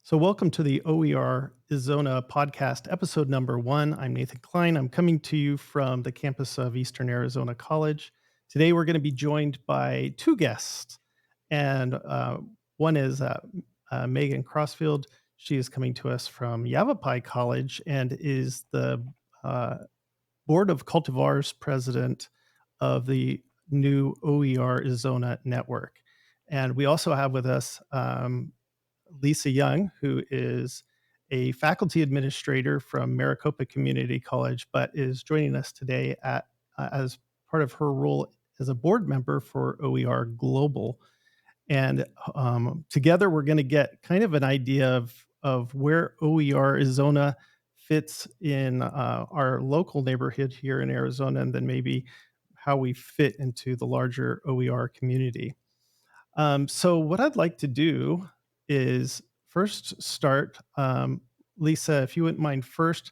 So, welcome to the OERizona podcast, episode number one. I'm Nathan Klein. I'm coming to you from the campus of Eastern Arizona College. Today, we're going to be joined by two guests, and one is Megan Crossfield. She is coming to us from Yavapai College and is the uh, Board of Cultivars president of the new OERizona network. And we also have with us Lisa Young, who is a faculty administrator from Maricopa Community College, but is joining us today as part of her role as a board member for OERGlobal. And together, we're going to get kind of an idea of where OERizona fits in our local neighborhood here in Arizona, and then maybe how we fit into the larger OER community. So what I'd like to do is first start, Lisa, if you wouldn't mind first,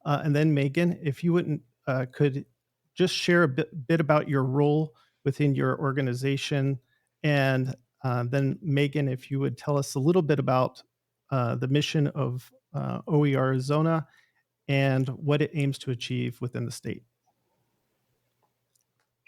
and then Megan, if you wouldn't could just share a bit about your role within your organization, and then Megan, if you would tell us a little bit about the mission of OER Arizona and what it aims to achieve within the state.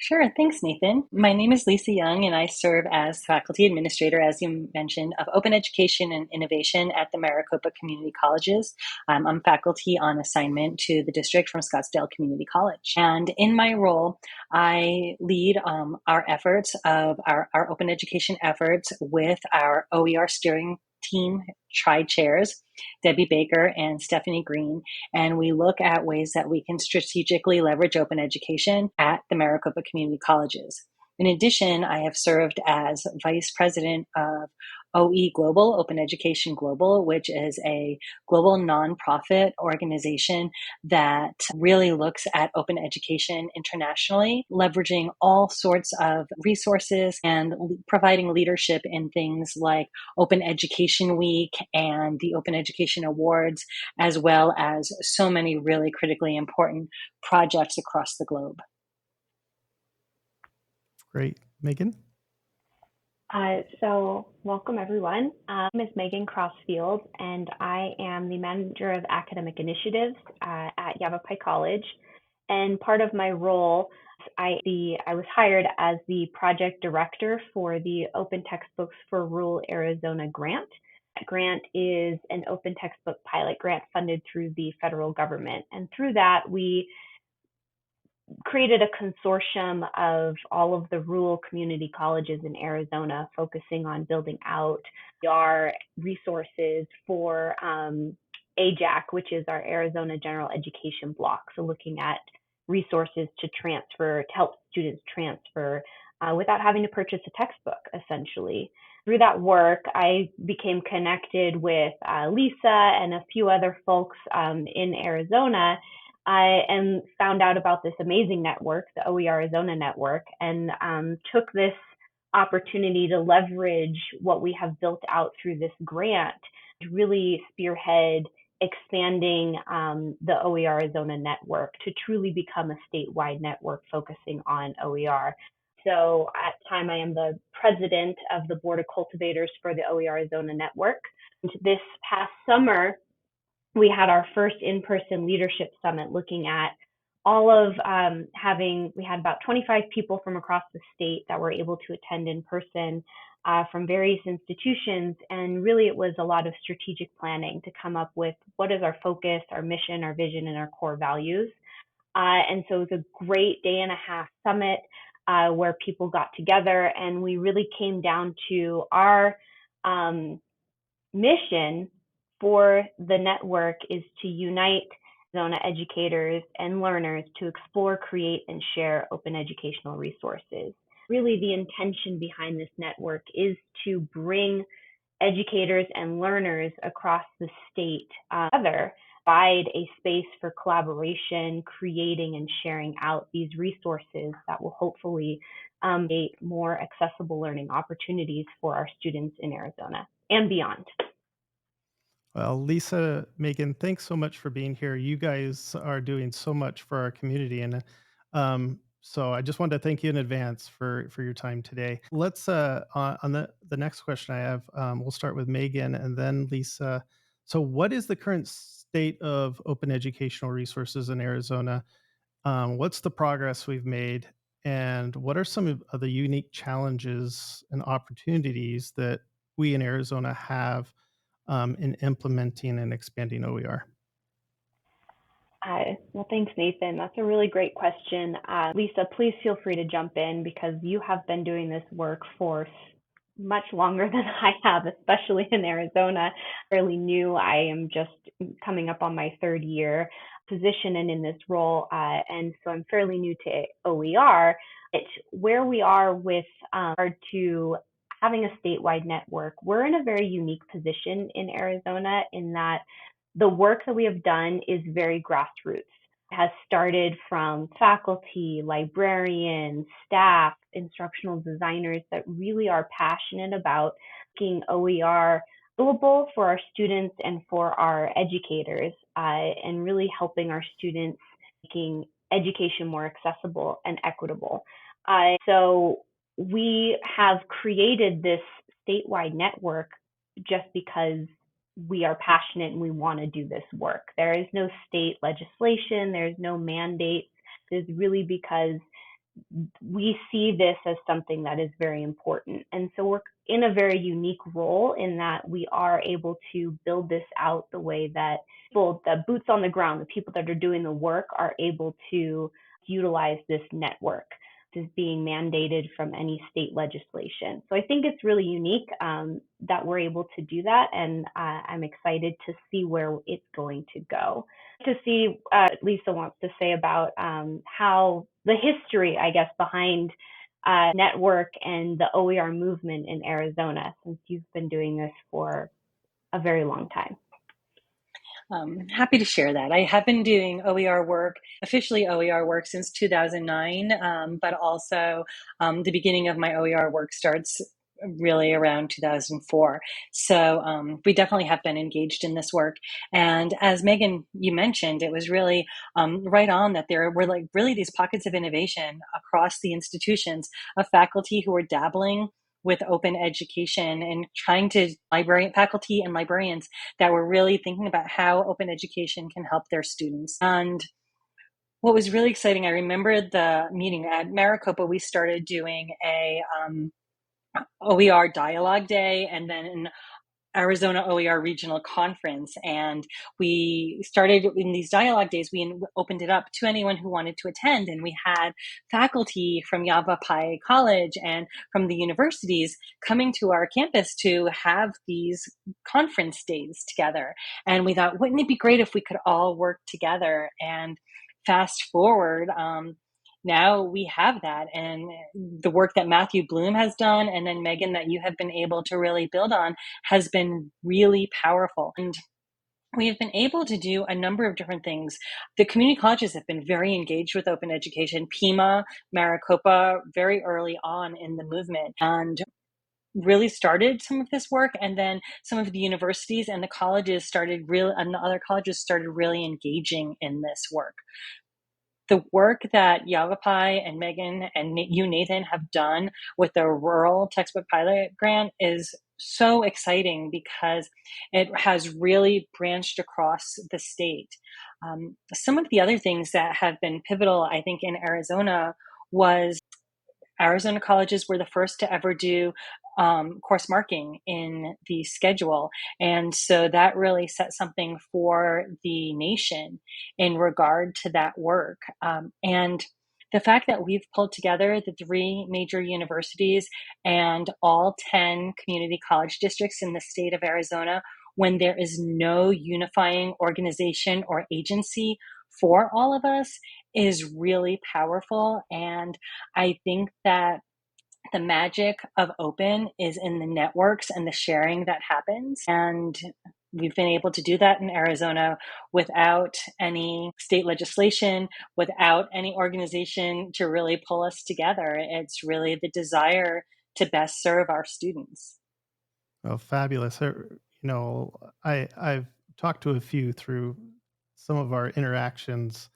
Sure. Thanks, Nathan. My name is Lisa Young, and I serve as faculty administrator, as you mentioned, of open education and innovation at the Maricopa Community Colleges. I'm faculty on assignment to the district from Scottsdale Community College. And in my role, I lead our efforts of our open education efforts with our OER steering team tri-chairs, Debbie Baker and Stephanie Green, and we look at ways that we can strategically leverage open education at the Maricopa Community Colleges. In addition, I have served as vice president of OEGlobal, Open Education Global, which is a global nonprofit organization that really looks at open education internationally, leveraging all sorts of resources and providing leadership in things like Open Education Week and the Open Education Awards, as well as so many really critically important projects across the globe. Great. Megan? Welcome everyone. My name is Megan Crossfield, and I am the manager of academic initiatives at Yavapai College. And part of my role, I was hired as the project director for the Open Textbooks for Rural Arizona grant. That grant is an open textbook pilot grant funded through the federal government. And through that, we created a consortium of all of the rural community colleges in Arizona, focusing on building out our resources for AJAC, which is our Arizona General Education Block. So looking at resources to help students transfer without having to purchase a textbook, essentially. Through that work, I became connected with Lisa and a few other folks in Arizona, and found out about this amazing network, the OERizona network, and took this opportunity to leverage what we have built out through this grant to really spearhead expanding the OERizona network to truly become a statewide network focusing on OER. So at the time, I am the president of the Board of Cultivators for the OERizona network. And this past summer, we had our first in-person leadership summit looking at all of we had about 25 people from across the state that were able to attend in person from various institutions. And really it was a lot of strategic planning to come up with what is our focus, our mission, our vision, and our core values. And so it was a great day and a half summit where people got together, and we really came down to our mission for the network is to unite Arizona educators and learners to explore, create, and share open educational resources. Really, the intention behind this network is to bring educators and learners across the state together, provide a space for collaboration, creating and sharing out these resources that will hopefully create more accessible learning opportunities for our students in Arizona and beyond. Well, Lisa, Megan, thanks so much for being here. You guys are doing so much for our community, and So I just wanted to thank you in advance for your time today. Let's on the next question I have, we'll start with Megan and then Lisa. So, what is the current state of open educational resources in Arizona? What's the progress we've made, and what are some of the unique challenges and opportunities that we in Arizona have in implementing and expanding OER? Well, thanks, Nathan. That's a really great question. Lisa, please feel free to jump in because you have been doing this work for much longer than I have, especially in Arizona. Fairly new. I am just coming up on my third year position and in this role, and so I'm fairly new to OER. Where we are with regard to having a statewide network, we're in a very unique position in Arizona in that the work that we have done is very grassroots. It has started from faculty, librarians, staff, instructional designers that really are passionate about making OER doable for our students and for our educators, and really helping our students making education more accessible and equitable. So we have created this statewide network just because we are passionate and we want to do this work. There is no state legislation, there's no mandate. It's really because we see this as something that is very important. And so we're in a very unique role in that we are able to build this out the way that people, the boots on the ground, the people that are doing the work are able to utilize this network. Is being mandated from any state legislation. So I think it's really unique that we're able to do that, and I'm excited to see where it's going to go. To see Lisa wants to say about how the history, I guess, behind network and the OER movement in Arizona, since you've been doing this for a very long time. Happy to share that. I have been doing OER work, officially OER work, since 2009, but also the beginning of my OER work starts really around 2004. So we definitely have been engaged in this work. And as Megan, you mentioned, it was really right on that there were like really these pockets of innovation across the institutions of faculty who were dabbling with open education and trying to librarian faculty and librarians that were really thinking about how open education can help their students. And what was really exciting, I remember the meeting at Maricopa, we started doing a OER dialogue day and then an Arizona OER Regional Conference. And we started in these dialogue days, we opened it up to anyone who wanted to attend. And we had faculty from Yavapai College and from the universities coming to our campus to have these conference days together. And we thought, wouldn't it be great if we could all work together? And fast forward, now we have that, and the work that Matthew Bloom has done and then Megan that you have been able to really build on has been really powerful. And we have been able to do a number of different things. The community colleges have been very engaged with open education. Pima, Maricopa, very early on in the movement, and really started some of this work. And then some of the universities and the colleges started really, and the other colleges started really engaging in this work. The work that Yavapai and Megan and you, Nathan, have done with the rural textbook pilot grant is so exciting because it has really branched across the state. Some of the other things that have been pivotal, I think, in Arizona was Arizona colleges were the first to ever do course marking in the schedule. And so that really set something for the nation in regard to that work. And the fact that we've pulled together the three major universities and all 10 community college districts in the state of Arizona, when there is no unifying organization or agency for all of us, is really powerful. And I think that the magic of open is in the networks and the sharing that happens. And we've been able to do that in Arizona without any state legislation, without any organization to really pull us together. It's really the desire to best serve our students. Oh, fabulous! I've talked to a few through some of our interactions,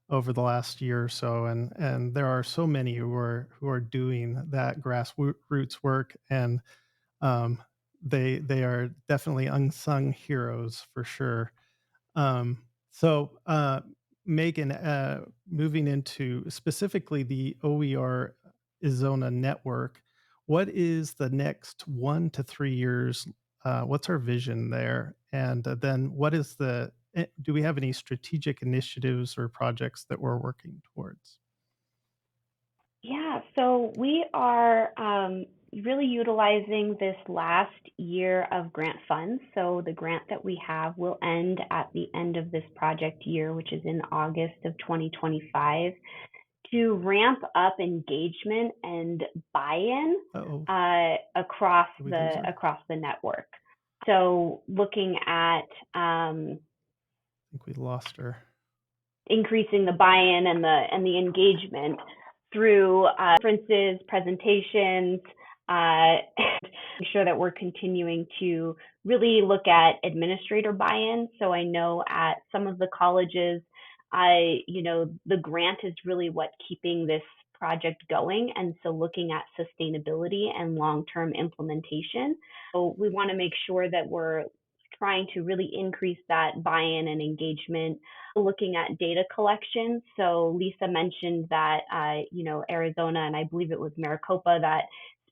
over the last year or so, and there are so many who are doing that grassroots work, and um, they are definitely unsung heroes for sure. So, Megan, moving into specifically the OERizona network, what is the next 1 to 3 years? What's our vision there? And then what is do we have any strategic initiatives or projects that we're working towards? Yeah, so we are really utilizing this last year of grant funds. So the grant that we have will end at the end of this project year, which is in August of 2025, to ramp up engagement and buy-in Uh-oh, across did we lose her? the network. So looking at I think we lost her. increasing the buy-in and the engagement through conferences, presentations, and make sure that we're continuing to really look at administrator buy-in. So I know at some of the colleges, the grant is really what keeping this project going, and so looking at sustainability and long-term implementation. So we want to make sure that we're trying to really increase that buy-in and engagement, looking at data collection. So Lisa mentioned that, Arizona, and I believe it was Maricopa that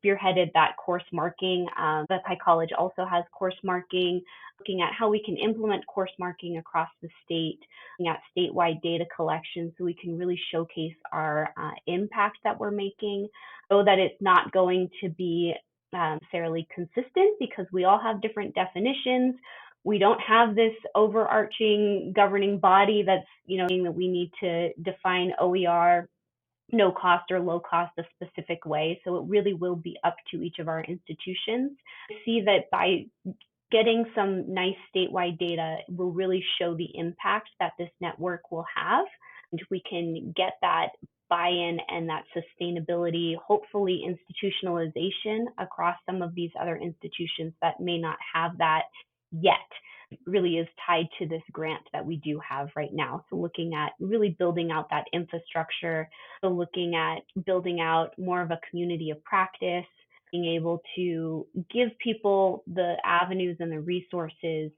spearheaded that course marking. The Pi College also has course marking, looking at how we can implement course marking across the state, looking at statewide data collection so we can really showcase our impact that we're making, so that it's not going to be necessarily consistent because we all have different definitions. We don't have this overarching governing body that's, saying that we need to define OER no cost or low cost a specific way. So it really will be up to each of our institutions. I see that by getting some nice statewide data will really show the impact that this network will have. And we can get that buy-in and that sustainability, hopefully institutionalization across some of these other institutions that may not have that yet, really is tied to this grant that we do have right now. So looking at really building out that infrastructure, so looking at building out more of a community of practice, being able to give people the avenues and the resources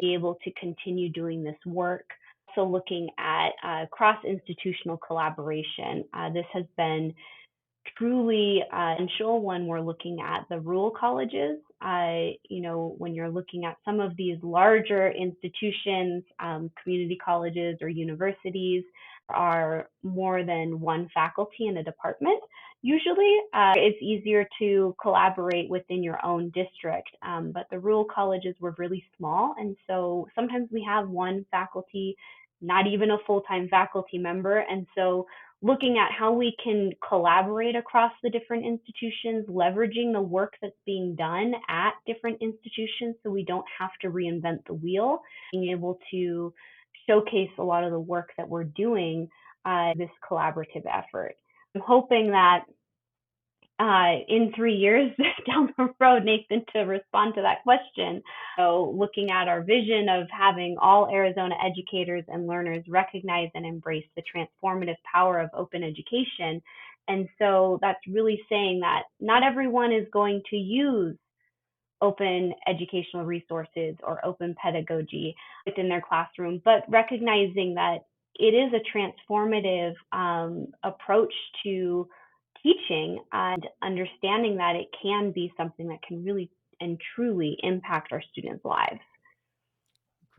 be able to continue doing this work. So looking at cross-institutional collaboration, this has been truly essential when we're looking at the rural colleges. When you're looking at some of these larger institutions, community colleges or universities, are more than one faculty in a department. Usually, it's easier to collaborate within your own district, but the rural colleges were really small, and so sometimes we have one faculty, not even a full-time faculty member, and so looking at how we can collaborate across the different institutions, leveraging the work that's being done at different institutions so we don't have to reinvent the wheel, being able to showcase a lot of the work that we're doing, this collaborative effort. I'm hoping that in 3 years down the road, Nathan, to respond to that question. So looking at our vision of having all Arizona educators and learners recognize and embrace the transformative power of open education. And so that's really saying that not everyone is going to use open educational resources or open pedagogy within their classroom, but recognizing that it is a transformative approach to teaching and understanding that it can be something that can really and truly impact our students' lives.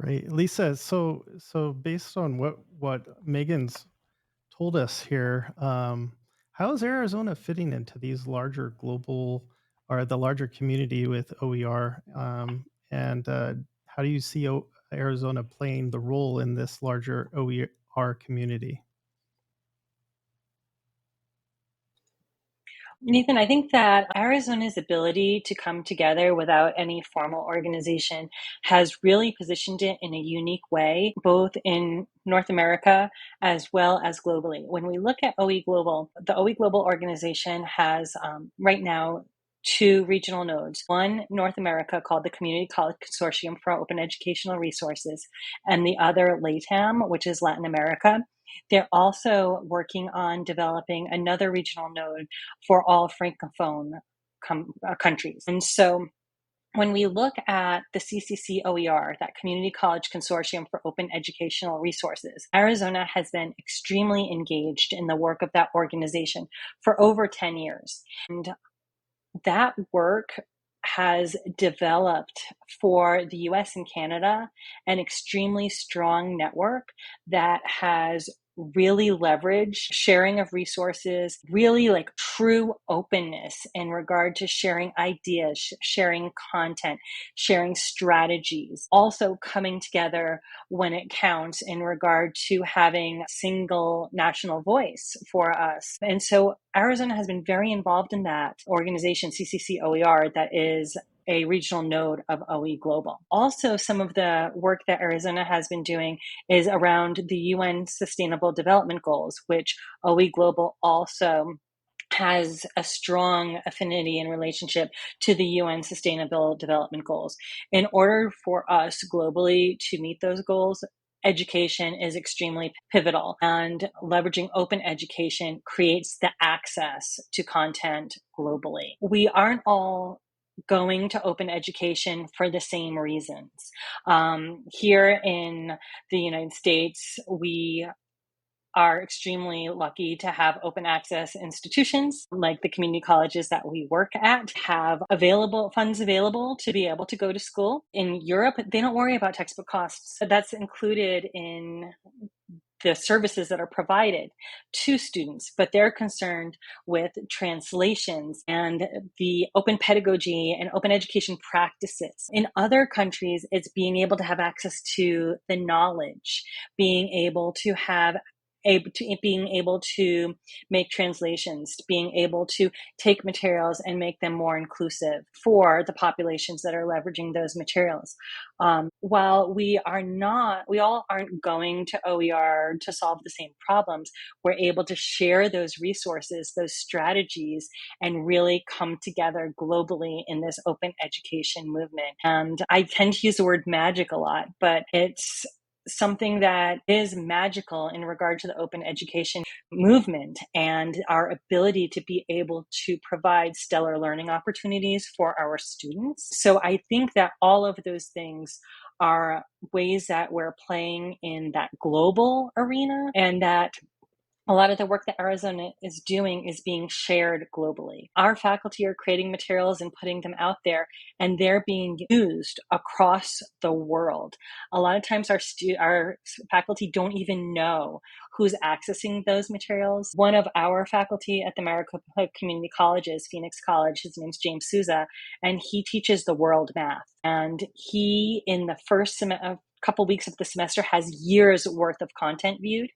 Great, Lisa. So based on what Megan's told us here, how is Arizona fitting into these larger global or the larger community with OER? And how do you see Arizona playing the role in this larger OER community? Nathan, I think that Arizona's ability to come together without any formal organization has really positioned it in a unique way, both in North America as well as globally. When we look at OEGlobal, the OEGlobal organization has right now two regional nodes, one North America called the Community College Consortium for Open Educational Resources, and the other LATAM, which is Latin America. They're also working on developing another regional node for all Francophone countries. And so when we look at the CCC OER, that Community College Consortium for Open Educational Resources, Arizona has been extremely engaged in the work of that organization for over 10 years. And that work has developed for the US and Canada an extremely strong network that has really leveraged sharing of resources, really like true openness in regard to sharing ideas, sharing content, sharing strategies, also coming together when it counts in regard to having a single national voice for us. And so Arizona has been very involved in that organization, CCC OER, that is a regional node of OEGlobal. Also, some of the work that Arizona has been doing is around the UN Sustainable Development Goals, which OEGlobal also has a strong affinity and relationship to the UN Sustainable Development Goals. In order for us globally to meet those goals, education is extremely pivotal, and leveraging open education creates the access to content globally. We aren't all going to open education for the same reasons. Here in the United States, we are extremely lucky to have open access institutions like the community colleges that we work at have funds available to be able to go to school. In Europe, they don't worry about textbook costs. That's included in the services that are provided to students, but they're concerned with translations and the open pedagogy and open education practices. In other countries, it's being able to have access to the knowledge, being able to being able to make translations, being able to take materials and make them more inclusive for the populations that are leveraging those materials. While we all aren't going to OER to solve the same problems, we're able to share those resources, those strategies, and really come together globally in this open education movement. And I tend to use the word magic a lot, but it's something that is magical in regard to the open education movement and our ability to be able to provide stellar learning opportunities for our students. So I think that all of those things are ways that we're playing in that global arena, and that a lot of the work that Arizona is doing is being shared globally. Our faculty are creating materials and putting them out there, and they're being used across the world. A lot of times our faculty don't even know who's accessing those materials. One of our faculty at the Maricopa Community Colleges, Phoenix College, his name's James Souza, and he teaches the world math. And he, in the first couple weeks of the semester, has years worth of content viewed,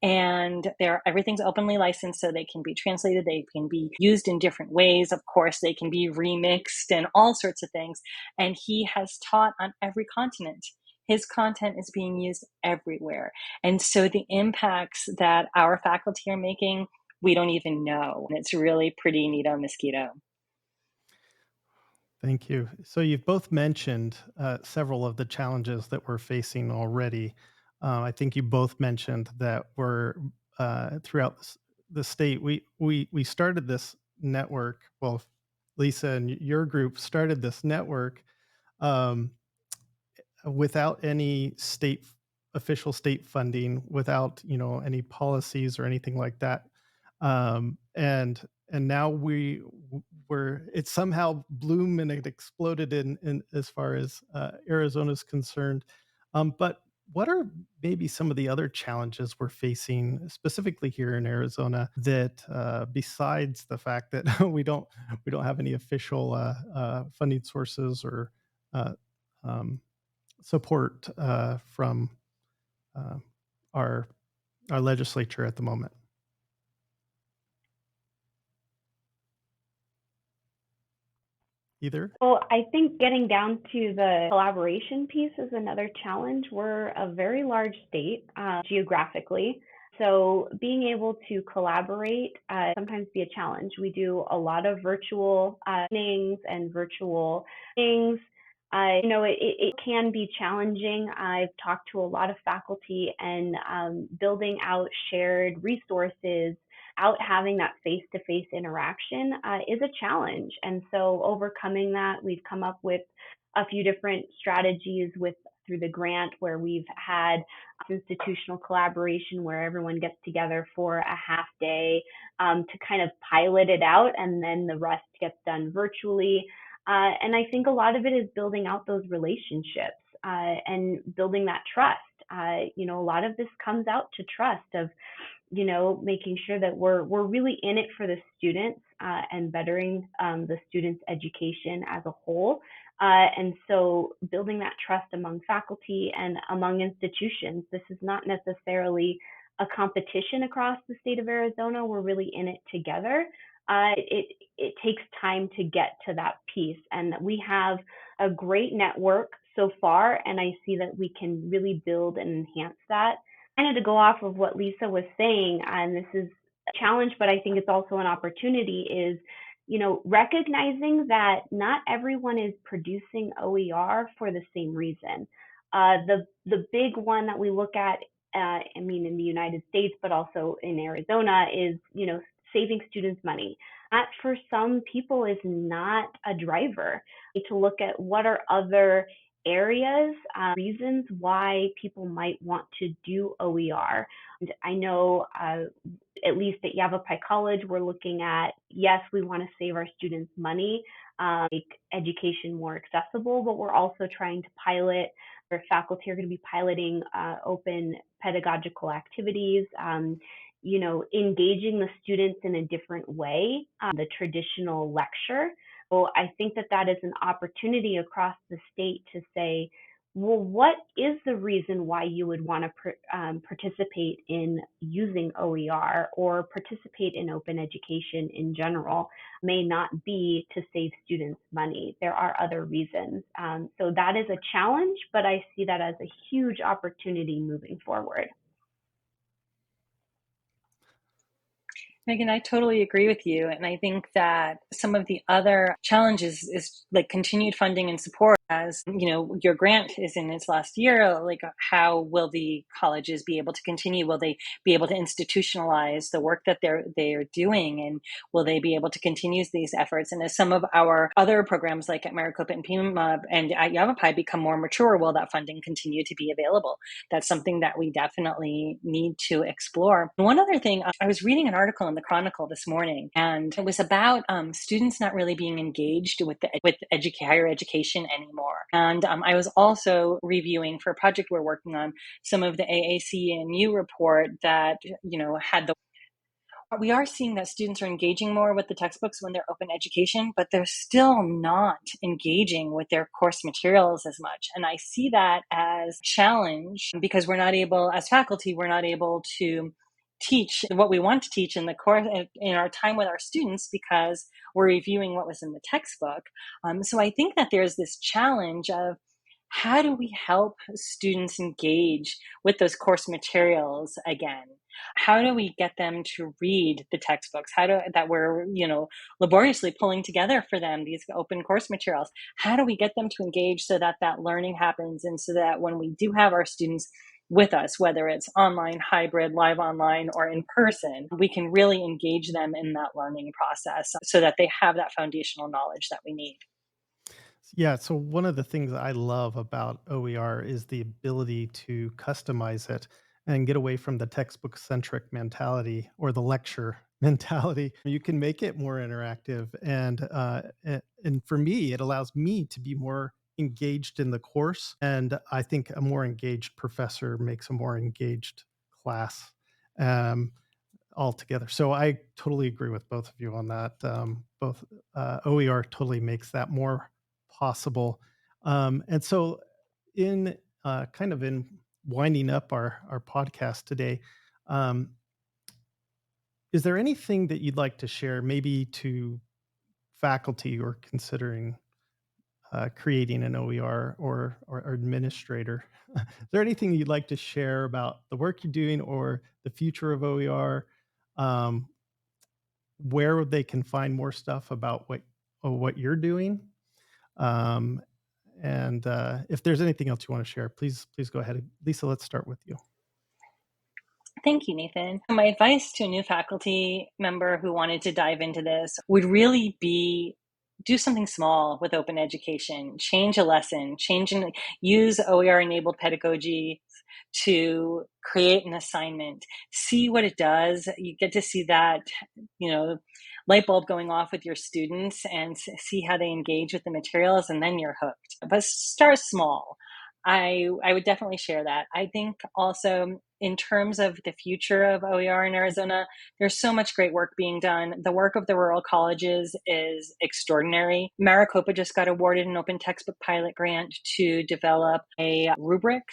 and everything's openly licensed, so they can be translated, they can be used in different ways. Of course, they can be remixed and all sorts of things. And he has taught on every continent. His content is being used everywhere. And so the impacts that our faculty are making, we don't even know. And it's really pretty neato mosquito. Thank you. So you've both mentioned several of the challenges that we're facing already. I think you both mentioned that we're throughout the state. We started this network. Well, Lisa and your group started this network um, without any official state funding, without any policies or anything like that, and now we're it's somehow bloomed and it exploded in as far as Arizona's concerned. But what are maybe some of the other challenges we're facing specifically here in Arizona that besides the fact that we don't have any official funding sources or uh, um, support from uh, our our legislature at the moment? Either? Well, I think getting down to the collaboration piece is another challenge. We're a very large state geographically. So being able to collaborate sometimes be a challenge. We do a lot of virtual meetings and virtual things. It can be challenging. I've talked to a lot of faculty, and building out shared resources, out having that face-to-face interaction is a challenge. And so overcoming that, we've come up with a few different strategies through the grant, where we've had institutional collaboration where everyone gets together for a half day to kind of pilot it out, and then the rest gets done virtually. And I think a lot of it is building out those relationships and building that trust. A lot of this comes out to trust of, making sure that we're really in it for the students and bettering the students' education as a whole. And so building that trust among faculty and among institutions. This is not necessarily a competition across the state of Arizona. We're really in it together. It takes time to get to that piece, and we have a great network so far, and I see that we can really build and enhance that. Kind of to go off of what Lisa was saying, and this is a challenge, but I think it's also an opportunity, is recognizing that not everyone is producing OER for the same reason. The big one that we look at, in the United States, but also in Arizona, is saving students money. That for some people is not a driver. To look at what are other areas, reasons why people might want to do OER. And I know, at least at Yavapai College, we're looking at, yes, we want to save our students money, make education more accessible, but we're also trying to pilot, our faculty are going to be piloting open pedagogical activities, engaging the students in a different way, the traditional lecture. So I think that that is an opportunity across the state to say, well, what is the reason why you would want to participate in using OER or participate in open education in general? May not be to save students money. There are other reasons. So that is a challenge, but I see that as a huge opportunity moving forward. Megan, I totally agree with you. And I think that some of the other challenges is like continued funding and support. As your grant is in its last year, like how will the colleges be able to continue? Will they be able to institutionalize the work that they're doing? And will they be able to continue these efforts? And as some of our other programs like at Maricopa and Pima and at Yavapai become more mature, will that funding continue to be available? That's something that we definitely need to explore. One other thing, I was reading an article in the Chronicle this morning, and it was about students not really being engaged with higher education anymore. And I was also reviewing for a project we're working on some of the AAC&U report that had the. We are seeing that students are engaging more with the textbooks when they're open education, but they're still not engaging with their course materials as much. And I see that as a challenge because as faculty, we're not able to teach what we want to teach in the course in our time with our students because we're reviewing what was in the textbook. So I think that there's this challenge of how do we help students engage with those course materials again? How do we get them to read the textbooks? That we're, laboriously pulling together for them, these open course materials? How do we get them to engage so that learning happens, and so that when we do have our students with us, whether it's online, hybrid, live online, or in person, we can really engage them in that learning process so that they have that foundational knowledge that we need. Yeah, so one of the things I love about OER is the ability to customize it and get away from the textbook centric mentality or the lecture mentality. You can make it more interactive, and for me, it allows me to be more engaged in the course. And I think a more engaged professor makes a more engaged class. Um, Altogether. So I totally agree with both of you on that. Both OER totally makes that more possible. And so, in kind of in winding up our podcast today, um, is there anything that you'd like to share, maybe to faculty or considering creating an OER or administrator? Is there anything you'd like to share about the work you're doing or the future of OER? Um, where they can find more stuff about what you're doing, um, And if there's anything else you want to share, please go ahead. Lisa, let's start with you. Thank you, Nathan. My advice to a new faculty member who wanted to dive into this would really be do something small with open education, change a lesson, use OER enabled pedagogy to create an assignment, see what it does. You get to see that, light bulb going off with your students and see how they engage with the materials, and then you're hooked. But start small. I would definitely share that. I think also in terms of the future of OER in Arizona, there's so much great work being done. The work of the rural colleges is extraordinary. Maricopa just got awarded an open textbook pilot grant to develop a rubric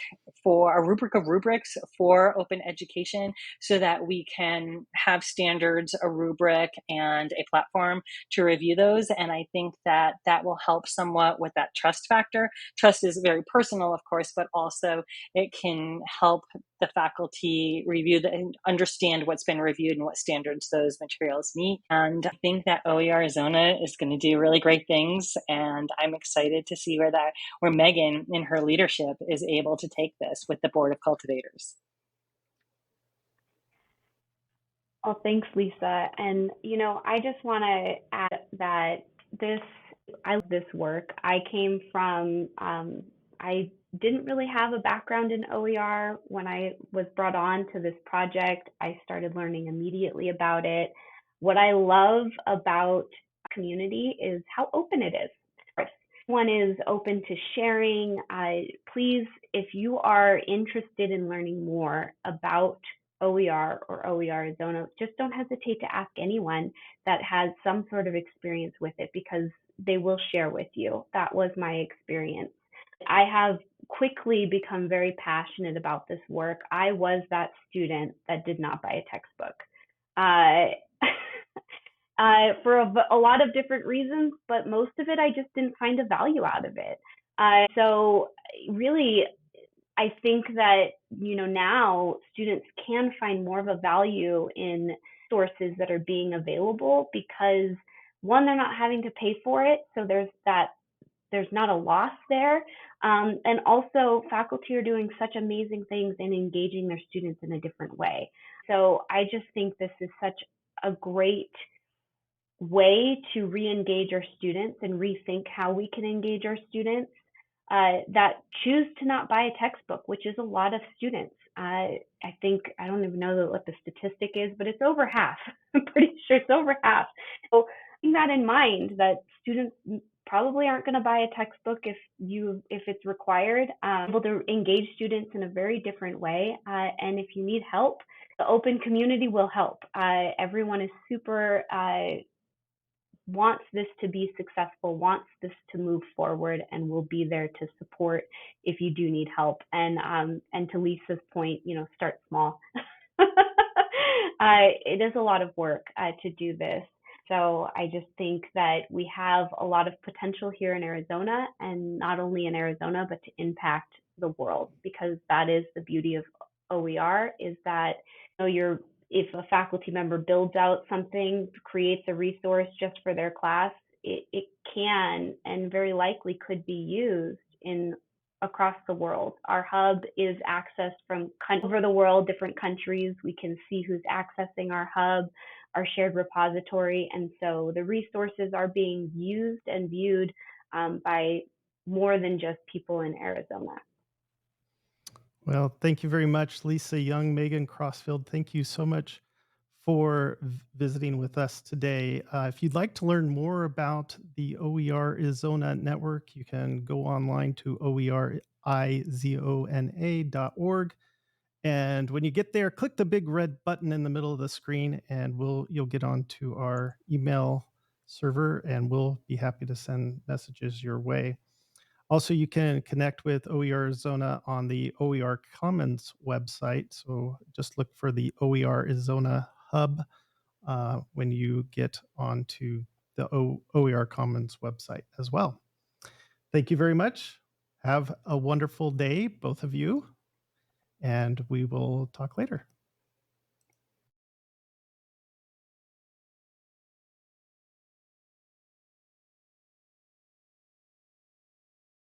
of rubrics for open education so that we can have standards, a rubric, and a platform to review those. And I think that that will help somewhat with that trust factor. Trust is very personal, of course, but also it can help the faculty review and understand what's been reviewed and what standards those materials meet. And I think that OERizona is going to do really great things. And I'm excited to see where Megan in her leadership is able to take this with the Board of Cultivators. Oh, thanks, Lisa. And, I just want to add that I love this work. I came from, I didn't really have a background in OER. When I was brought on to this project, I started learning immediately about it. What I love about community is how open it is. One is open to sharing. Please, if you are interested in learning more about OER or OERizona, just don't hesitate to ask anyone that has some sort of experience with it, because they will share with you. That was my experience. I have quickly become very passionate about this work. I was that student that did not buy a textbook. For a lot of different reasons, but most of it I just didn't find a value out of it. So really, I think that now students can find more of a value in sources that are being available, because one, they're not having to pay for it, so there's not a loss there. And also, faculty are doing such amazing things in engaging their students in a different way. So I just think this is such a great way to re-engage our students and rethink how we can engage our students that choose to not buy a textbook, which is a lot of students. I think, I don't even know what the statistic is, but it's over half. I'm pretty sure it's over half. So keeping that in mind, that students probably aren't going to buy a textbook if it's required. Able to engage students in a very different way, and if you need help, the open community will help. Everyone is super wants this to be successful, wants this to move forward, and will be there to support if you do need help. And to Lisa's point, start small. It is a lot of work to do this. So I just think that we have a lot of potential here in Arizona, and not only in Arizona, but to impact the world, because that is the beauty of OER, is that if a faculty member builds out something, creates a resource just for their class, it can and very likely could be used across the world. Our hub is accessed from over the world, different countries. We can see who's accessing our hub, our shared repository. And so the resources are being used and viewed by more than just people in Arizona. Well, thank you very much, Lisa Young, Megan Crossfield. Thank you so much for visiting with us today. If you'd like to learn more about the OERizona network, you can go online to OERizona.org. And when you get there, click the big red button in the middle of the screen, and you'll get onto our email server, and we'll be happy to send messages your way. Also, you can connect with OERizona on the OER Commons website. So just look for the OERizona hub when you get onto the OER Commons website as well. Thank you very much. Have a wonderful day, both of you, and we will talk later.